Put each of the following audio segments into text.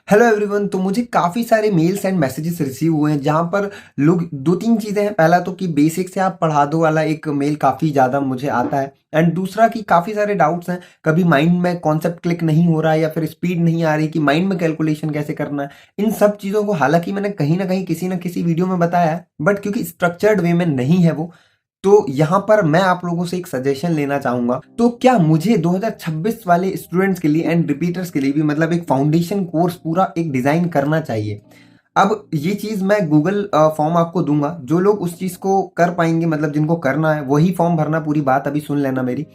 Hello everyone. तो मुझे काफ़ी सारे मेल्स एंड मैसेजेस रिसीव हुए हैं जहाँ पर लोग दो तीन चीज़ें हैं। पहला तो कि बेसिक से आप पढ़ा दो वाला एक मेल काफ़ी ज़्यादा मुझे आता है, एंड दूसरा कि काफ़ी सारे डाउट्स हैं। कभी माइंड में कॉन्सेप्ट क्लिक नहीं हो रहा है या फिर स्पीड नहीं आ रही कि माइंड में कैलकुलेशन कैसे करना है। इन सब चीज़ों को हालांकि मैंने कहीं ना कहीं किसी न किसी वीडियो में बताया है, बट क्योंकि स्ट्रक्चर्ड वे में नहीं है वो, तो यहाँ पर मैं आप लोगों से एक सजेशन लेना चाहूंगा। तो क्या मुझे 2026 वाले स्टूडेंट्स के लिए एंड रिपीटर्स के लिए भी मतलब एक फाउंडेशन कोर्स पूरा एक डिजाइन करना चाहिए। अब ये चीज मैं गूगल फॉर्म आपको दूंगा। जो लोग उस चीज को कर पाएंगे, मतलब जिनको करना है वही फॉर्म भरना। पूरी बात अभी सुन लेना मेरी।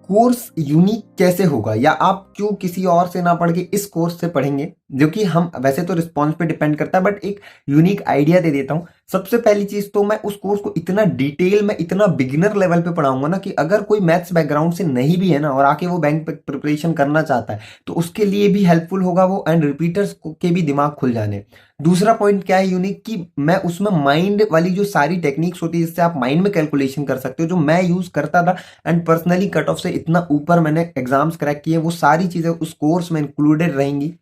कोर्स यूनिक कैसे होगा, या आप क्यों किसी और से ना पढ़ के इस कोर्स से पढ़ेंगे, जो कि हम वैसे तो रिस्पॉन्स पे डिपेंड करता है, बट एक यूनिक आइडिया दे देता हूँ। सबसे पहली चीज तो मैं उस कोर्स को इतना डिटेल में, इतना बिगिनर लेवल पे पढ़ाऊंगा ना, कि अगर कोई मैथ्स बैकग्राउंड से नहीं भी है ना और आके वो बैंक प्रिपरेशन करना चाहता है तो उसके लिए भी हेल्पफुल होगा वो, एंड रिपीटर्स के भी दिमाग खुल जाने। दूसरा पॉइंट क्या है यूनिक, कि मैं उसमें माइंड वाली जो सारी टेक्निक्स होती है जिससे आप माइंड में कैलकुलेशन कर सकते हो, जो मैं यूज करता था एंड पर्सनली कट ऑफ से इतना ऊपर मैंने एग्जाम्स क्रैक किए, वो सारी चीजें उस कोर्स में इंक्लूडेड रहेंगी।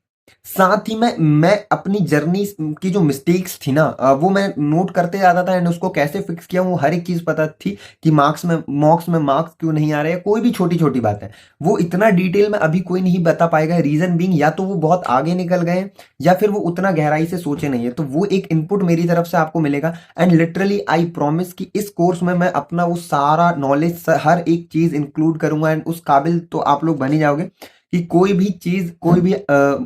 साथ ही मैं अपनी जर्नी की जो मिस्टेक्स थी ना, वो मैं नोट करते जाता था, एंड उसको कैसे फिक्स किया वो हर एक चीज पता थी। कि मार्क्स क्यों नहीं आ रहे हैं, कोई भी छोटी छोटी बात है वो इतना डिटेल में अभी कोई नहीं बता पाएगा। रीजन बीइंग या तो वो बहुत आगे निकल गए हैं, या फिर वो उतना गहराई से सोचे नहीं है। तो वो एक इनपुट मेरी तरफ से आपको मिलेगा, एंड लिटरली आई प्रॉमिस कि इस कोर्स में मैं अपना वो सारा नॉलेज, हर एक चीज इंक्लूड करूंगा, एंड उस काबिल तो आप लोग बन ही जाओगे कि कोई भी चीज, कोई भी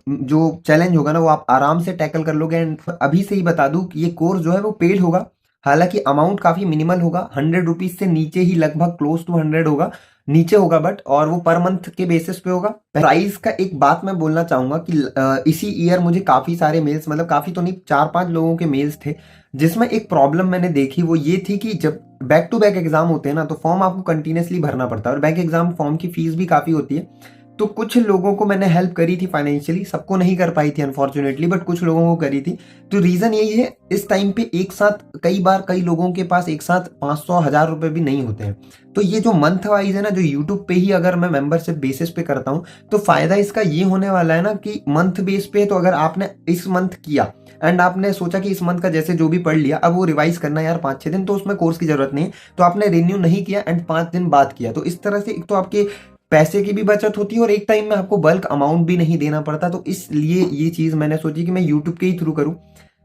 जो चैलेंज होगा ना वो आप आराम से टैकल कर लोगे। एंड अभी से ही बता दूं कि ये कोर्स जो है वो पेड होगा। हालांकि अमाउंट काफी मिनिमल होगा, 100 रुपीज से नीचे ही, लगभग क्लोज टू 100 होगा, नीचे होगा बट, और वो पर मंथ के बेसिस पे होगा। प्राइस का एक बात मैं बोलना चाहूंगा कि इसी ईयर मुझे काफी सारे मेल्स, मतलब काफी तो नहीं, 4-5 लोगों के मेल्स थे, जिसमें एक प्रॉब्लम मैंने देखी। वो ये थी कि जब बैक टू बैक एग्जाम होते हैं ना, तो फॉर्म आपको कंटिन्यूसली भरना पड़ता है, और बैक एग्जाम फॉर्म की फीस भी काफी होती है। तो कुछ लोगों को मैंने हेल्प करी थी फाइनेंशियली, सबको नहीं कर पाई थी अनफॉर्चुनेटली, बट कुछ लोगों को करी थी। तो रीजन यही है, इस टाइम पे एक साथ कई बार कई लोगों के पास एक साथ 500-1000 रुपए भी नहीं होते हैं। तो ये जो मंथ वाइज है ना, जो यूट्यूब पे ही अगर मैं मेंबरशिप बेसिस पे करता हूँ, तो फायदा इसका ये होने वाला है ना कि मंथ बेस पे, तो अगर आपने इस मंथ किया एंड आपने सोचा कि इस मंथ का जैसे जो भी पढ़ लिया, अब वो रिवाइज करना है यार 5-6 दिन, तो उसमें कोर्स की जरूरत नहीं है। तो आपने रिन्यू नहीं किया एंड 5 दिन बाद किया, तो इस तरह से एक तो आपके पैसे की भी बचत होती है, और एक टाइम में आपको बल्क अमाउंट भी नहीं देना पड़ता। तो इसलिए ये चीज मैंने सोची कि मैं यूट्यूब के ही थ्रू करूं।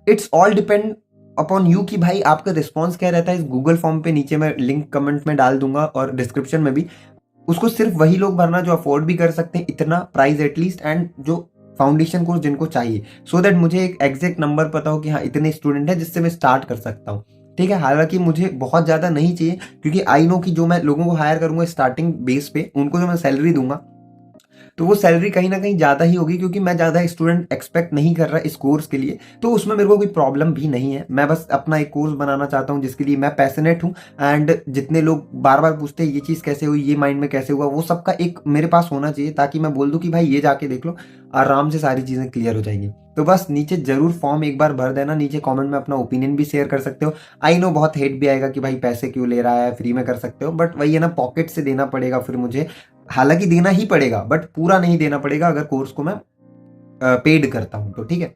It's all depend upon you कि भाई आपका रिस्पॉन्स क्या रहता है। इस गूगल फॉर्म पे नीचे मैं लिंक कमेंट में डाल दूंगा और डिस्क्रिप्शन में भी। उसको सिर्फ वही लोग भरना जो अफोर्ड भी कर सकते हैं इतना प्राइस एटलीस्ट, एंड जो फाउंडेशन कोर्स जिनको चाहिए, सो दैट मुझे एक एग्जैक्ट नंबर पता हो कि हाँ इतने स्टूडेंट है जिससे मैं स्टार्ट कर सकता हूँ। ठीक है, हालांकि मुझे बहुत ज्यादा नहीं चाहिए, क्योंकि आई नो कि जो मैं लोगों को हायर करूंगा स्टार्टिंग बेस पे, उनको जो मैं सैलरी दूंगा, तो वो सैलरी कहीं ना कहीं ज़्यादा ही होगी, क्योंकि मैं ज़्यादा स्टूडेंट एक्सपेक्ट नहीं कर रहा इस कोर्स के लिए। तो उसमें मेरे को कोई प्रॉब्लम भी नहीं है। मैं बस अपना एक कोर्स बनाना चाहता हूँ जिसके लिए मैं पैशनेट हूँ, एंड जितने लोग बार बार पूछते हैं ये चीज़ कैसे हुई, ये माइंड में कैसे हुआ, वो सबका एक मेरे पास होना चाहिए, ताकि मैं बोल दूँ कि भाई ये जाके देख लो, आराम से सारी चीज़ें क्लियर हो जाएंगी। तो बस नीचे जरूर फॉर्म एक बार भर देना। नीचे कमेंट में अपना ओपिनियन भी शेयर कर सकते हो। आई नो बहुत हेट भी आएगा कि भाई पैसे क्यों ले रहा है, फ्री में कर सकते हो, बट वही है ना, पॉकेट से देना पड़ेगा फिर मुझे। हालांकि देना ही पड़ेगा, बट पूरा नहीं देना पड़ेगा अगर कोर्स को मैं पेड करता हूं तो। ठीक है।